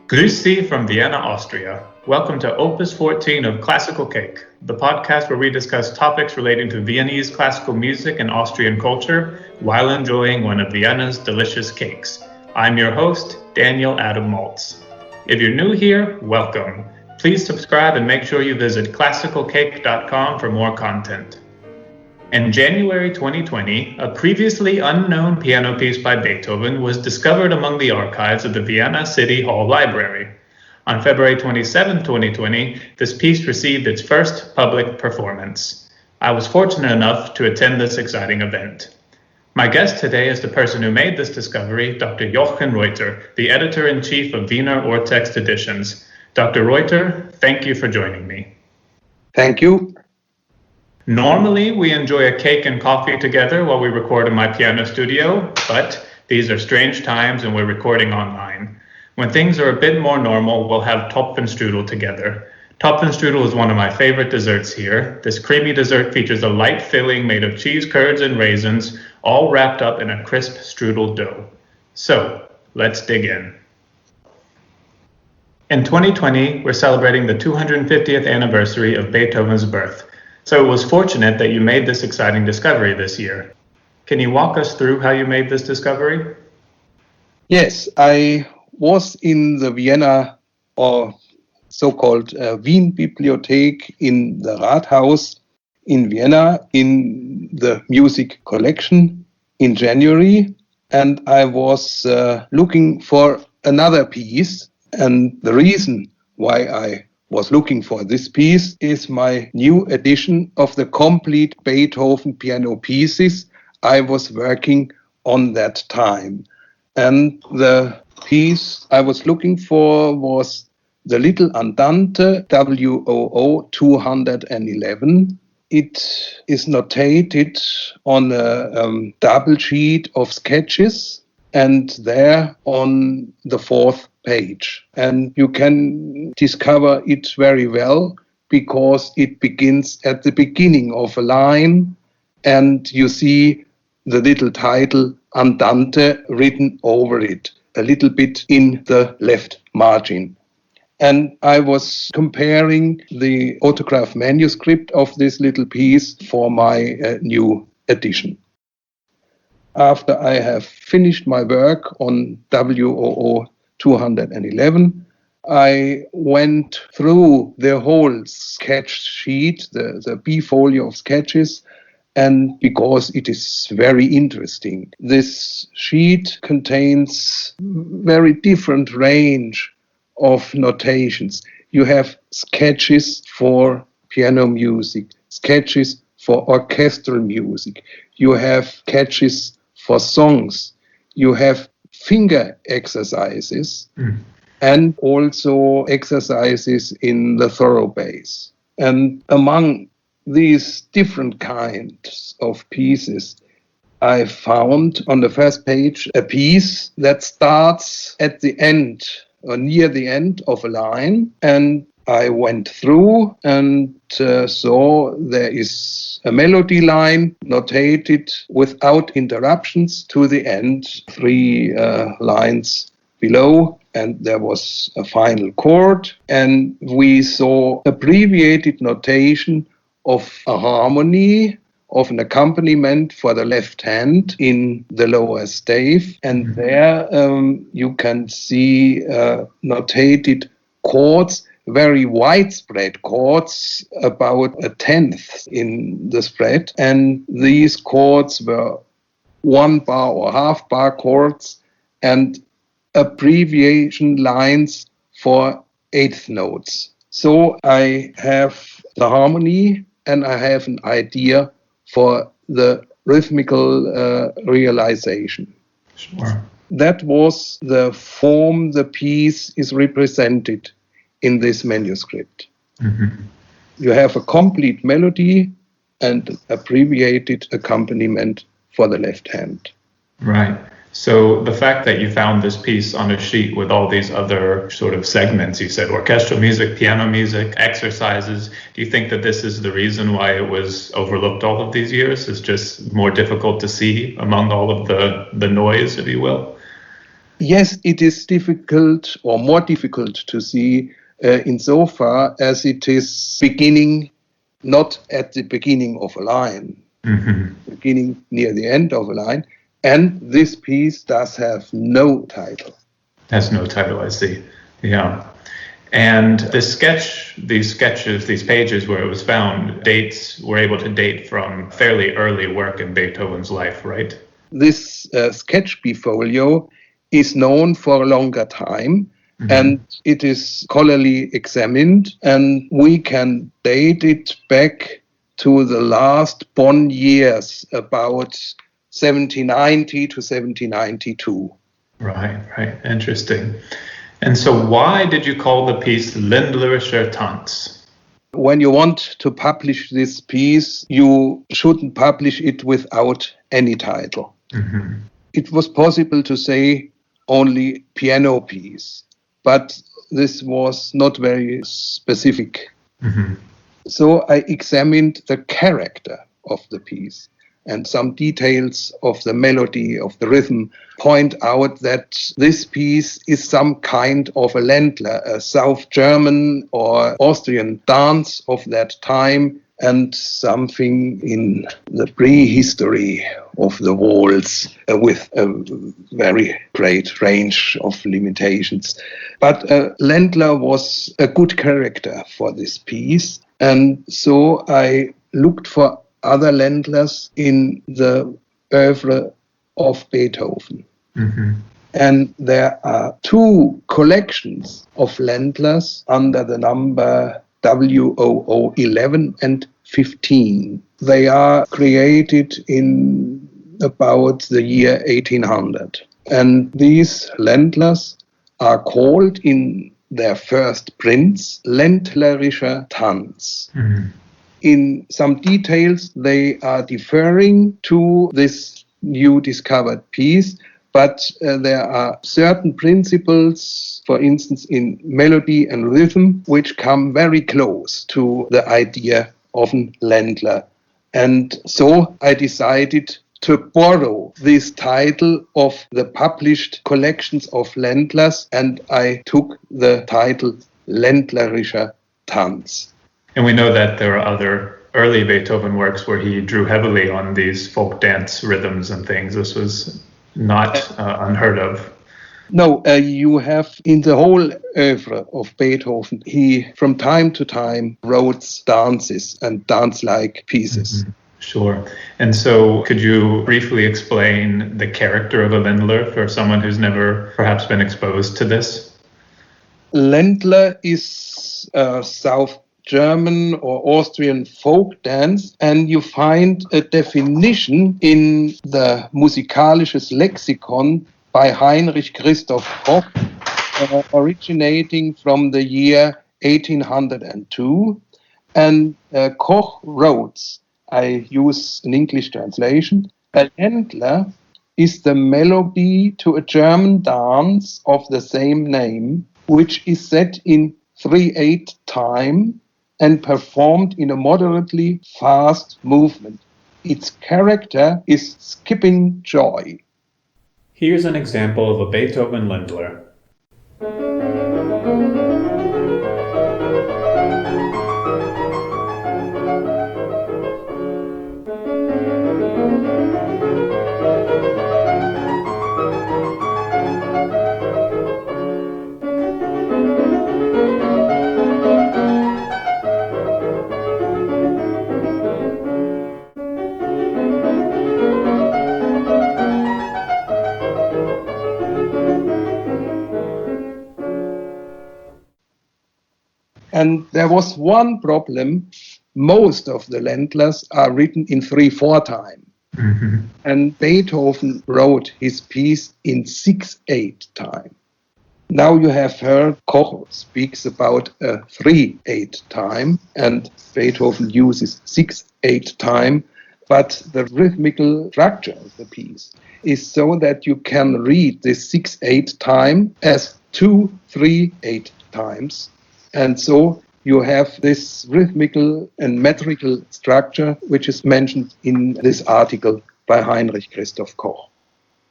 Grüß Sie from Vienna, Austria. Welcome to Opus 14 of Classical Cake, the podcast where we discuss topics relating to Viennese classical music and Austrian culture while enjoying one of Vienna's delicious cakes. I'm your host, Daniel Adam Maltz. If you're new here, welcome. Please subscribe and make sure you visit classicalcake.com for more content. In January 2020, a previously unknown piano piece by Beethoven was discovered among the archives of the Vienna City Hall Library. On February 27, 2020, this piece received its first public performance. I was fortunate enough to attend this exciting event. My guest today is the person who made this discovery, Dr. Jochen Reuter, the editor-in-chief of Wiener Urtext Editions. Dr. Reuter, thank you for joining me. Thank you. Normally, we enjoy a cake and coffee together while we record in my piano studio, but these are strange times and we're recording online. When things are a bit more normal, we'll have Topfenstrudel together. Topfenstrudel is one of my favorite desserts here. This creamy dessert features a light filling made of cheese curds and raisins, all wrapped up in a crisp strudel dough. So, let's dig in. In 2020, we're celebrating the 250th anniversary of Beethoven's birth. So it was fortunate that you made this exciting discovery this year. Can you walk us through how you made this discovery? Yes, I was in the Vienna, or so-called Wien Bibliothek in the Rathaus in Vienna in the music collection in January, and I was looking for another piece, and the reason why I was looking for this piece is my new edition of the complete Beethoven piano pieces I was working on that time. And the piece I was looking for was the Little Andante WOO 211. It is notated on a double sheet of sketches and there on the fourth page. And you can discover it very well because it begins at the beginning of a line and you see the little title Andante written over it, a little bit in the left margin. And I was comparing the autograph manuscript of this little piece for my new edition. After I have finished my work on WOO 211, I went through the whole sketch sheet, the B folio of sketches, and because it is very interesting. This sheet contains very different range of notations. You have sketches for piano music, sketches for orchestral music, you have sketches for songs, you have finger exercises and also exercises in the thorough bass. And among these different kinds of pieces, I found on the first page a piece that starts at the end or near the end of a line, and I went through and saw there is a melody line notated without interruptions to the end, 3 lines below, and there was a final chord, and we saw abbreviated notation of a harmony, of an accompaniment for the left hand in the lower stave, and there you can see notated chords, very widespread chords, about a tenth in the spread. And these chords were 1 bar or half bar chords and abbreviation lines for eighth notes. So I have the harmony and I have an idea for the rhythmical realization. Sure. That was the form the piece is represented in this manuscript. Mm-hmm. You have a complete melody and abbreviated accompaniment for the left hand. Right. So the fact that you found this piece on a sheet with all these other sort of segments, you said orchestral music, piano music, exercises, do you think that this is the reason why it was overlooked all of these years? It's just more difficult to see among all of the noise, if you will? Yes, it is difficult or more difficult to see insofar as it is beginning not at the beginning of a line, beginning near the end of a line. And this piece does have no title. Has no title, I see. Yeah. And these sketches, these pages where it was found, were able to date from fairly early work in Beethoven's life, right? This sketch bifolio is known for a longer time, and it is scholarly examined, and we can date it back to the last Bonn years, about 1790 to 1792. Right. Interesting. And so why did you call the piece Ländlerischer Tanz? When you want to publish this piece, you shouldn't publish it without any title. It was possible to say only piano piece, but this was not very specific. So I examined the character of the piece, and some details of the melody, of the rhythm, point out that this piece is some kind of a Ländler, a South German or Austrian dance of that time, and something in the prehistory of the waltz with a very great range of limitations. But Ländler was a good character for this piece, and so I looked for other Ländlers in the oeuvre of Beethoven. And there are two collections of Ländlers under the number WOO11 and 15. They are created in about the year 1800. And these Ländlers are called in their first prints Ländlerischer Tanz. In some details, they are differing to this new discovered piece, but there are certain principles, for instance, in melody and rhythm, which come very close to the idea of an Ländler. And so I decided to borrow this title of the published collections of Ländlers, and I took the title Ländlerischer Tanz. And we know that there are other early Beethoven works where he drew heavily on these folk dance rhythms and things. This was not unheard of. No, you have in the whole oeuvre of Beethoven, he from time to time wrote dances and dance-like pieces. Sure. And so could you briefly explain the character of a Ländler for someone who's never perhaps been exposed to this? Ländler is South German or Austrian folk dance, and you find a definition in the Musikalisches Lexikon by Heinrich Christoph Koch, originating from the year 1802. And Koch wrote, I use an English translation, a Ländler is the melody to a German dance of the same name, which is set in 3/8 time and performed in a moderately fast movement. Its character is skipping joy. Here's an example of a Beethoven Ländler. And there was one problem. Most of the Ländlers are written in 3/4 time. And Beethoven wrote his piece in 6/8 time. Now you have heard Koch speaks about a 3/8 time, and Beethoven uses 6/8 time, but the rhythmical structure of the piece is so that you can read this 6/8 time as 2/3/8 times. And so you have this rhythmical and metrical structure, which is mentioned in this article by Heinrich Christoph Koch.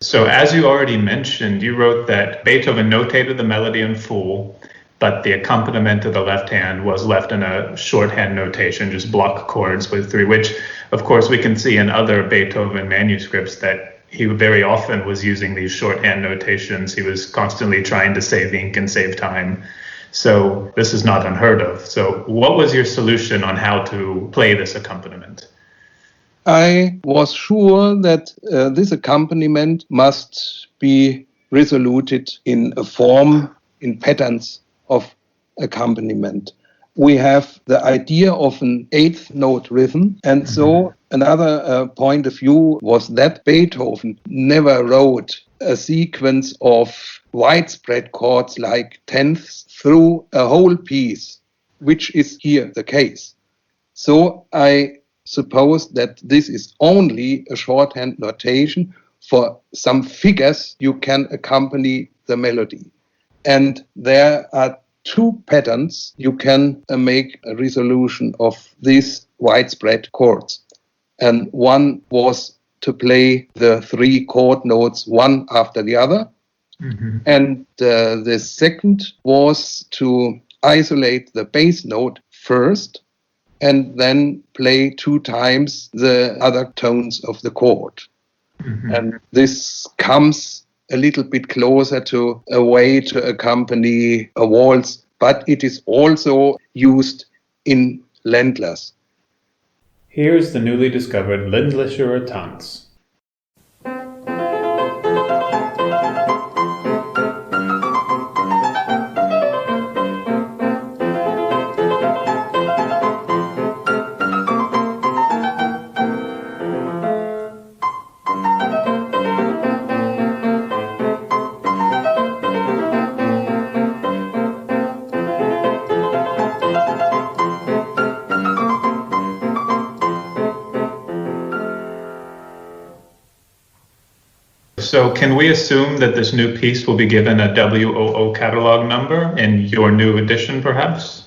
So as you already mentioned, you wrote that Beethoven notated the melody in full, but the accompaniment of the left hand was left in a shorthand notation, just block chords with three, which of course we can see in other Beethoven manuscripts that he very often was using these shorthand notations. He was constantly trying to save ink and save time. So this is not unheard of. So what was your solution on how to play this accompaniment? I was sure that this accompaniment must be resoluted in a form, in patterns of accompaniment. We have the idea of an eighth note rhythm, and so another point of view was that Beethoven never wrote a sequence of widespread chords like tenths through a whole piece, which is here the case. So I suppose that this is only a shorthand notation for some figures you can accompany the melody. And there are two patterns you can make a resolution of these widespread chords. And one was to play the three chord notes one after the other. And the second was to isolate the bass note first and then play two times the other tones of the chord. And this comes a little bit closer to a way to accompany a waltz, but it is also used in Ländlers. Here's the newly discovered Ländliche Tanz. So can we assume that this new piece will be given a WOO catalog number in your new edition, perhaps?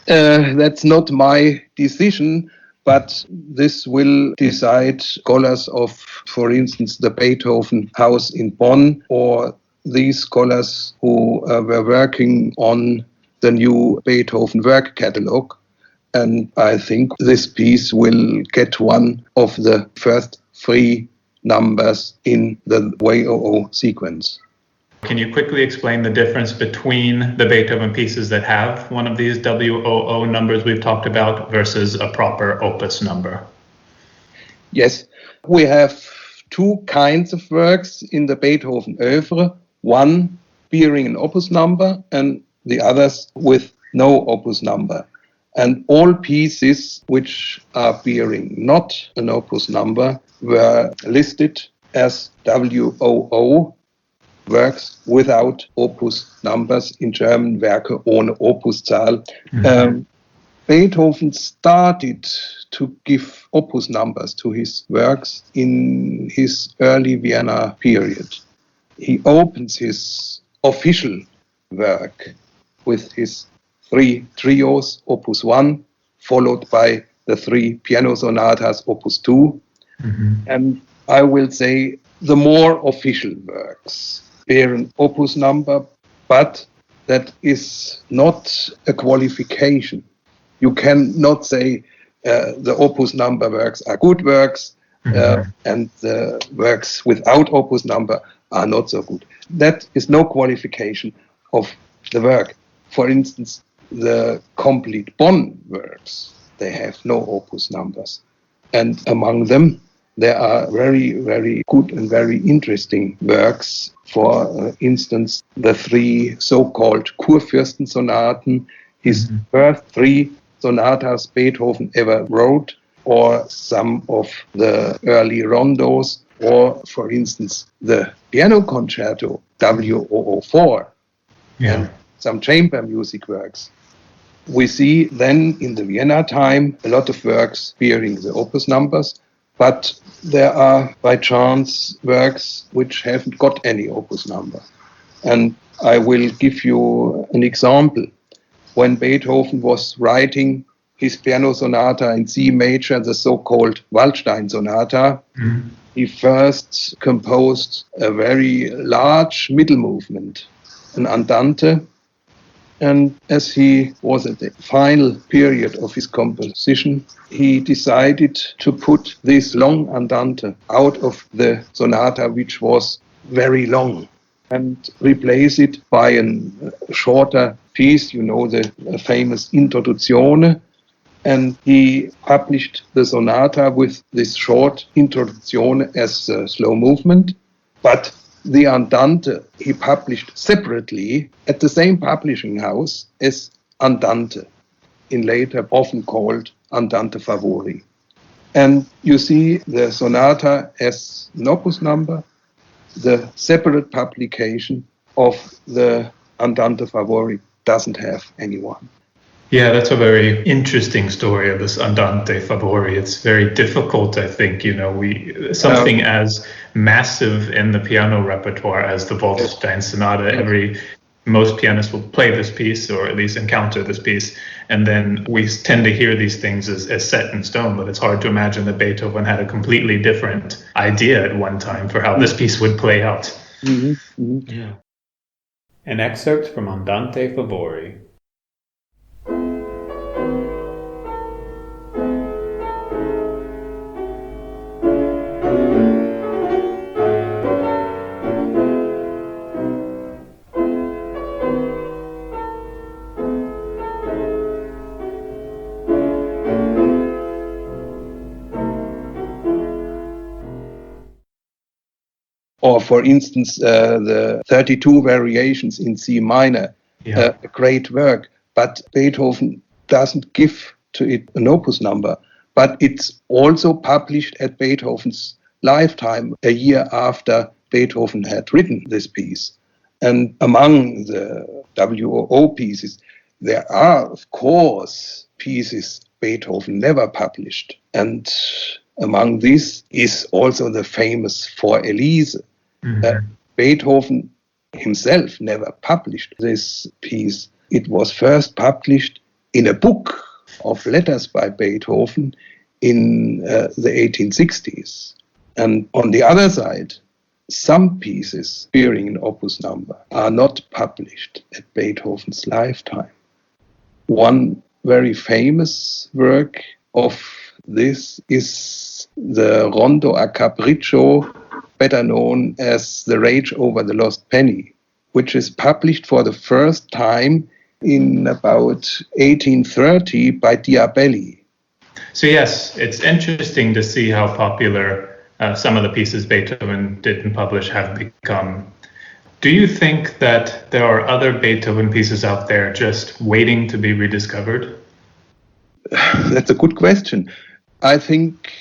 That's not my decision, but this will decide scholars of, for instance, the Beethoven House in Bonn, or these scholars who were working on the new Beethoven work catalog. And I think this piece will get one of the first three numbers in the WOO sequence. Can you quickly explain the difference between the Beethoven pieces that have one of these WOO numbers we've talked about versus a proper opus number? Yes, we have two kinds of works in the Beethoven oeuvre, one bearing an opus number and the others with no opus number. And all pieces which are bearing not an opus number were listed as WOO works without opus numbers, in German Werke ohne Opuszahl. Beethoven started to give opus numbers to his works in his early Vienna period. He opens his official work with his three trios, opus 1, followed by the three piano sonatas, opus 2. And I will say the more official works bear an opus number, but that is not a qualification. You cannot say the opus number works are good works and the works without opus number are not so good. That is no qualification of the work. For instance, the complete Bonn works, they have no opus numbers. And among them, there are very, very good and very interesting works. For instance, the three so-called Kurfürstensonaten, his first three sonatas Beethoven ever wrote, or some of the early rondos, or, for instance, the piano concerto, WOO4, and some chamber music works. We see then in the Vienna time a lot of works bearing the opus numbers, but there are by chance works which haven't got any opus number. And I will give you an example. When Beethoven was writing his piano sonata in C major, the so-called Waldstein sonata, he first composed a very large middle movement, an andante. And as he was at the final period of his composition, he decided to put this long andante out of the sonata, which was very long, and replace it by a shorter piece, the famous Introduzione. And he published the sonata with this short Introduzione as a slow movement. But the andante he published separately at the same publishing house as Andante, in later often called Andante Favori. And you see the sonata as an opus number, the separate publication of the Andante Favori doesn't have anyone. Yeah, that's a very interesting story of this Andante Favori. It's very difficult, I think, something as massive in the piano repertoire as the Waldstein Sonata. Most pianists will play this piece, or at least encounter this piece, and then we tend to hear these things as set in stone, but it's hard to imagine that Beethoven had a completely different idea at one time for how this piece would play out. Mm-hmm. Mm-hmm. Yeah. An excerpt from Andante Favori. Or, for instance, the 32 variations in C minor, a great work, but Beethoven doesn't give to it an opus number, but it's also published at Beethoven's lifetime, a year after Beethoven had written this piece. And among the WOO pieces, there are, of course, pieces Beethoven never published. And among these is also the famous For Elise. Mm-hmm. Beethoven himself never published this piece. It was first published in a book of letters by Beethoven in the 1860s. And on the other side, some pieces bearing an opus number are not published at Beethoven's lifetime. One very famous work of this is the Rondo a Capriccio, better known as The Rage Over the Lost Penny, which is published for the first time in about 1830 by Diabelli. So yes, it's interesting to see how popular some of the pieces Beethoven didn't publish have become. Do you think that there are other Beethoven pieces out there just waiting to be rediscovered? That's a good question. I think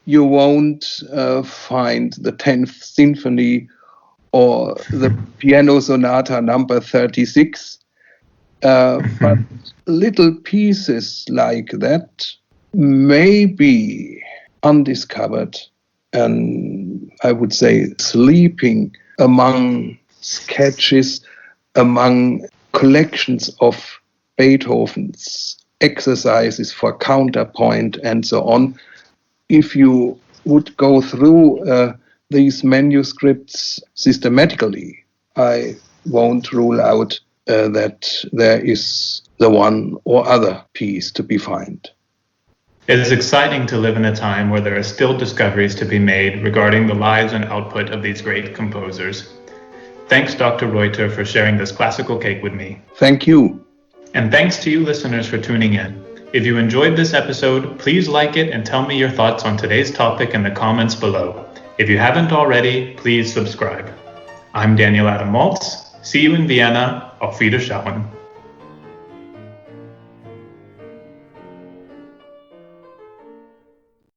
you won't find the 10th Symphony or the Piano Sonata number 36, but little pieces like that may be undiscovered and, I would say, sleeping among sketches, among collections of Beethoven's exercises for counterpoint and so on. If you would go through these manuscripts systematically, I won't rule out that there is the one or other piece to be found. It is exciting to live in a time where there are still discoveries to be made regarding the lives and output of these great composers. Thanks, Dr. Reuter, for sharing this classical cake with me. Thank you. And thanks to you listeners for tuning in. If you enjoyed this episode, please like it and tell me your thoughts on today's topic in the comments below. If you haven't already, please subscribe. I'm Daniel Adam Maltz. See you in Vienna. Auf Wiedersehen.